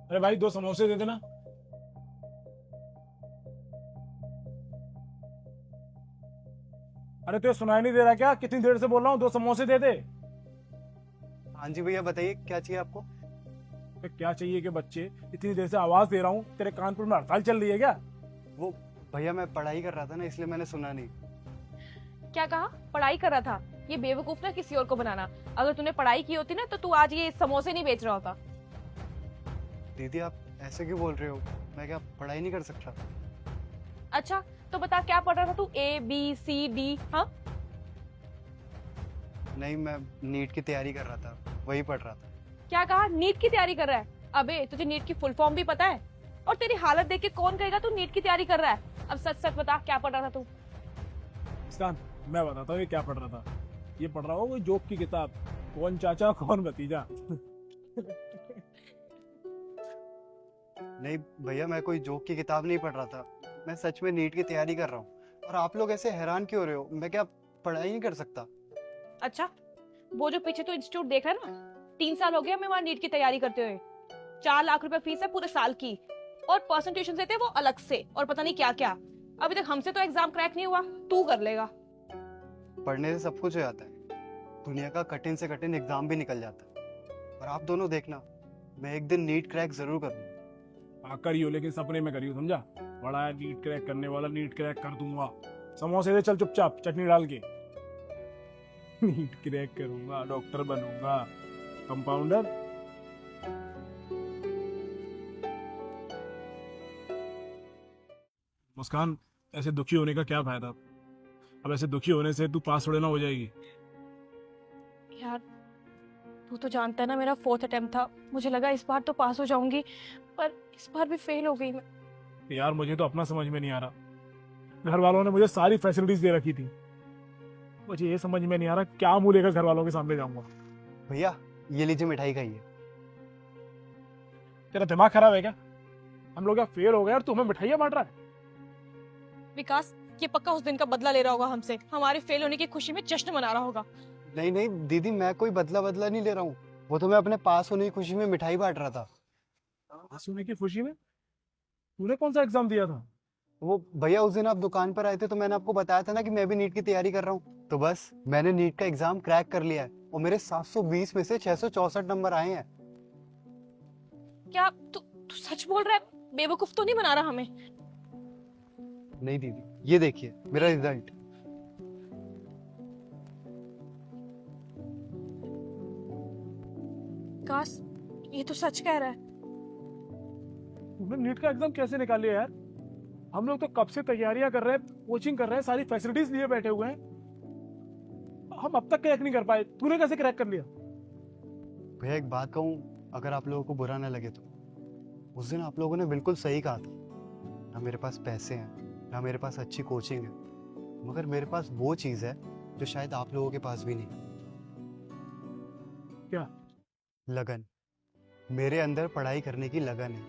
अरे भाई 2 समोसे दे देना। अरे तुझे सुनाई नहीं दे रहा क्या? कितनी देर से बोल रहा हूँ, 2 समोसे दे दे। हाँ जी भैया, बताइए क्या चाहिए आपको। अबे क्या चाहिए कि बच्चे, इतनी देर से आवाज दे रहा हूँ, तेरे कानपुर में हड़ताल चल रही है क्या? वो भैया मैं पढ़ाई कर रहा था ना, इसलिए मैंने सुना नहीं। क्या कहा? पढ़ाई कर रहा था? ये बेवकूफ ना किसी और को बनाना। अगर तूने पढ़ाई की होती ना तो तू आज ये समोसे नहीं बेच रहा होता। दीदी आप ऐसे क्यों बोल रहे हो? मैं क्या पढ़ाई नहीं कर सकता? अच्छा, तो बता क्या पढ़ रहा था तू? ABCD? हाँ, नहीं, मैं नीट की तैयारी कर रहा था, वही पढ़ रहा था। क्या कहा? नीट की तैयारी कर रहा है? अबे तुझे नीट की फुल फॉर्म भी पता है? और तेरी हालत देख के कौन कहेगा तू नीट की तैयारी कर रहा है? अब सच सच बता, क्या पढ़ रहा था तू? मुस्कान, मैं बताता हूँ ये क्या पढ़ रहा था। ये पढ़ रहा हूँ कोई जोक की किताब, कौन चाचा कौन भतीजा। नहीं भैया, मैं कोई जोक की किताब नहीं पढ़ रहा था, मैं सच में नीट की तैयारी कर रहा हूँ। और आप लोग ऐसे हैरान क्यों हो रहे हो? मैं क्या पढ़ाई नहीं कर सकता? अच्छा, वो जो पीछे तू इंस्टीट्यूट देख रहा है ना, 3 साल हो गया हमें वहां नीट की तैयारी करते हुए। 4 लाख रुपए फीस है पूरे साल की, और पर्सन ट्यूशन देते हैं वो अलग से, और पता नहीं क्या क्या। अभी तक हमसे तो एग्जाम क्रैक नहीं हुआ, तू कर लेगा। पढ़ने से सब कुछ हो जाता है, दुनिया का कठिन से कठिन एग्जाम भी निकल जाता है। और आप दोनों देखना, मैं एक दिन नीट क्रैक जरूर करूंगा। हाँ करियो, लेकिन सपने में करियो, समझा? बड़ा है नीट क्रैक करने वाला, नीट क्रैक कर दूंगा। समोसे दे चल चुपचाप, चटनी डाल के। नीट क्रैक करूंगा, डॉक्टर बनूंगा, कंपाउंडर। मुस्कान, ऐसे दुखी होने का क्या फायदा? अब ऐसे दुखी होने से तू पास थोड़े ना हो जाएगी। यार, तू तो जानता है ना मेरा 4th अटेम्प्ट था। मुझे लगा इस बार तो पास हो जाऊंगी, पर इस बार भी फेल हो गई मैं। यार मुझे तो अपना समझ में नहीं आ रहा। घर वालों ने मुझे सारी फैसिलिटीज दे रखी थी, मुझे ये समझ में नहीं आ रहा क्या मुंह लेकर घर वालों के सामने जाऊंगा। भैया ये लीजिए, मिठाई खाइए। तेरा दिमाग खराब है क्या? हम लोग क्या फेल हो गए और तू हमें मिठाइयां बांट रहा है? विकास, ये पक्का उस दिन का बदला ले रहा होगा हमसे, हमारे फेल होने की खुशी में जश्न मना रहा होगा। नहीं नहीं दीदी, मैं कोई बदला बदला नहीं ले रहा हूँ, वो तो मैं अपने पास होने की खुशी में मिठाई बांट रहा था। पास होने की खुशी में? तूने कौन सा एग्जाम दिया था? वो भैया उस दिन आप दुकान पर आए थे तो मैंने आपको बताया था ना कि मैं भी नीट की तैयारी कर रहा हूँ, तो बस मैंने नीट का एग्जाम क्रैक कर लिया है और मेरे 720 में से 664 नंबर आए हैं। क्या तू तू सच बोल रहा है? बेवकूफ तो नहीं बना रहा हमें? नहीं दीदी, ये देखिए मेरा रिजल्ट। विकास, ये तो सच कह रहा है। तूने नीट का एग्जाम कैसे निकाल लिया यार? हम लोग तो कब से तैयारियां कर रहे हैं, कोचिंग कर रहे हैं, सारी फैसिलिटीज लिए बैठे हुए हैं, हम अब तक क्रैक नहीं कर पाए। तूने कैसे क्रैक कर लिया? भैया एक बात कहूँ, अगर आप लोगों को बुरा ना लगे तो, उस दिन आप लोगों ने बिल्कुल सही कहा था। ना मेरे पास पैसे हैं, ना मेरे पास अच्छी कोचिंग है, मगर मेरे पास वो चीज़ है जो शायद आप लोगों के पास भी नहीं। क्या? लगन। मेरे अंदर पढ़ाई करने की लगन है,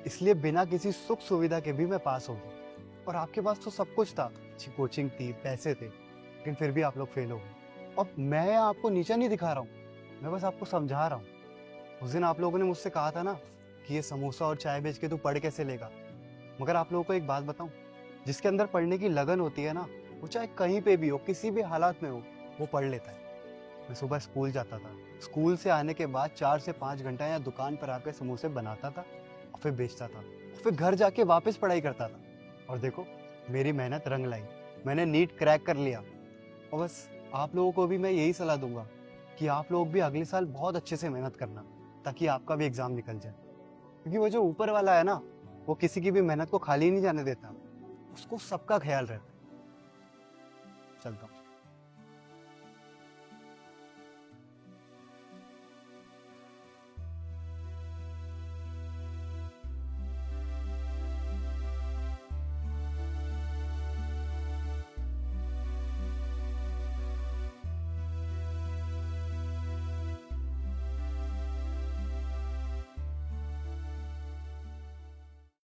इसलिए बिना किसी सुख सुविधा के भी मैं पास हो गया। और आपके पास तो सब कुछ था, अच्छी कोचिंग थी, पैसे थे, लेकिन फिर भी आप लोग फेल हो गए। अब मैं आपको नीचा नहीं दिखा रहा हूँ, मैं बस आपको समझा रहा हूँ। उस दिन आप लोगों ने मुझसे कहा था ना कि ये समोसा और चाय बेच के तू पढ़ कैसे लेगा, मगर आप लोगों को एक बात बताऊं, जिसके अंदर पढ़ने की लगन होती है ना, वो चाहे कहीं पे भी हो, किसी भी हालात में हो, वो पढ़ लेता है। मैं सुबह स्कूल जाता था, स्कूल से आने के बाद 4 से 5 घंटा यहाँ दुकान पर आकर समोसे बनाता था और फिर बेचता था, और फिर घर जाके वापस पढ़ाई करता था। और देखो, मेरी मेहनत रंग लाई, मैंने नीट क्रैक कर लिया। और बस आप लोगों को भी मैं यही सलाह दूंगा कि आप लोग भी अगले साल बहुत अच्छे से मेहनत करना, ताकि आपका भी एग्जाम निकल जाए। क्योंकि वो जो ऊपर वाला है ना, वो किसी की भी मेहनत को खाली नहीं जाने देता, उसको सबका ख्याल रहता है। चलता हूँ।